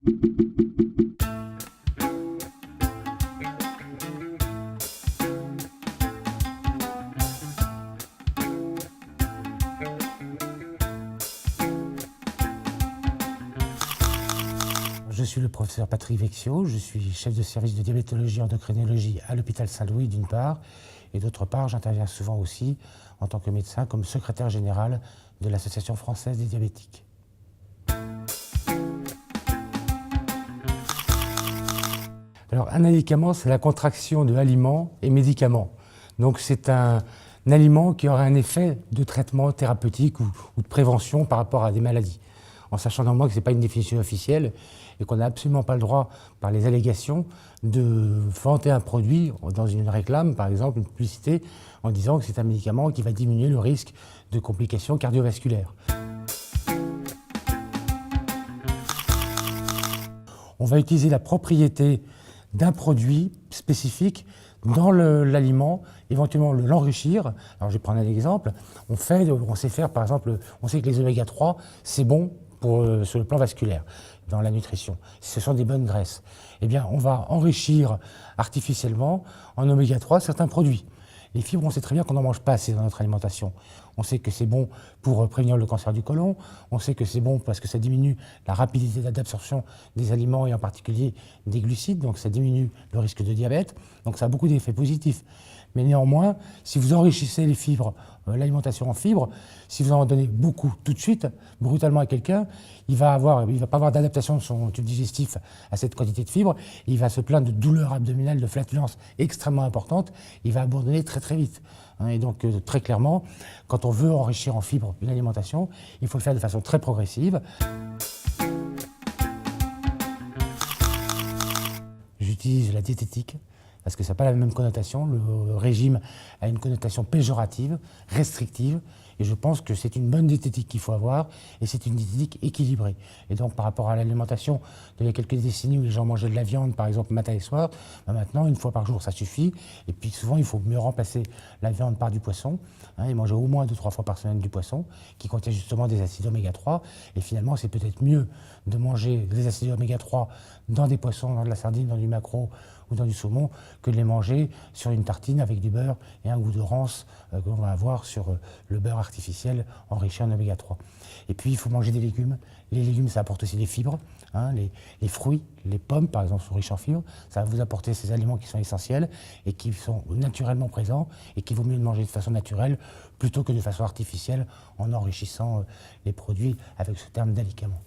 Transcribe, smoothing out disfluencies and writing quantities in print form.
Je suis le professeur Patrick Vexio, je suis chef de service de diabétologie et endocrinologie à l'hôpital Saint-Louis d'une part, et d'autre part j'interviens souvent aussi en tant que médecin comme secrétaire général de l'Association française des diabétiques. Alors un médicament, c'est la contraction de aliments et médicaments. Donc c'est un aliment qui aura un effet de traitement thérapeutique ou de prévention par rapport à des maladies. En sachant néanmoins que ce n'est pas une définition officielle et qu'on n'a absolument pas le droit, par les allégations, de vanter un produit dans une réclame, par exemple une publicité, en disant que c'est un médicament qui va diminuer le risque de complications cardiovasculaires. On va utiliser la propriété d'un produit spécifique dans l'aliment, éventuellement l'enrichir. Alors je vais prendre un exemple. On sait faire, par exemple, on sait que les oméga 3, c'est bon sur le plan vasculaire, dans la nutrition. Ce sont des bonnes graisses. Eh bien, on va enrichir artificiellement en oméga 3 certains produits. Les fibres, on sait très bien qu'on n'en mange pas assez dans notre alimentation. On sait que c'est bon pour prévenir le cancer du côlon, on sait que c'est bon parce que ça diminue la rapidité d'absorption des aliments et en particulier des glucides, donc ça diminue le risque de diabète, donc ça a beaucoup d'effets positifs. Mais néanmoins, si vous enrichissez les fibres, l'alimentation en fibres, si vous en donnez beaucoup tout de suite, brutalement à quelqu'un, il va pas avoir d'adaptation de son tube digestif à cette quantité de fibres, il va se plaindre de douleurs abdominales, de flatulences extrêmement importantes, il va abandonner très très vite. Et donc très clairement, quand on veut enrichir en fibres une alimentation, il faut le faire de façon très progressive. J'utilise la diététique, parce que ça n'a pas la même connotation. Le régime a une connotation péjorative, restrictive, et je pense que c'est une bonne diététique qu'il faut avoir, et c'est une diététique équilibrée. Et donc par rapport à l'alimentation d'il y a quelques décennies où les gens mangeaient de la viande, par exemple, matin et soir, maintenant, une fois par jour, ça suffit. Et puis souvent, il faut mieux remplacer la viande par du poisson, et manger au moins 2-3 fois par semaine du poisson, qui contient justement des acides oméga 3. Et finalement, c'est peut-être mieux de manger des acides oméga 3 dans des poissons, dans de la sardine, dans du maquereau, ou dans du saumon, que de les manger sur une tartine avec du beurre et un goût de rance qu'on va avoir sur le beurre artificiel enrichi en oméga 3. Et puis il faut manger des légumes. Les légumes, ça apporte aussi des fibres. Les fruits, les pommes par exemple sont riches en fibres. Ça va vous apporter ces aliments qui sont essentiels et qui sont naturellement présents et qu'il vaut mieux de manger de façon naturelle plutôt que de façon artificielle en enrichissant les produits avec ce terme d'alicament.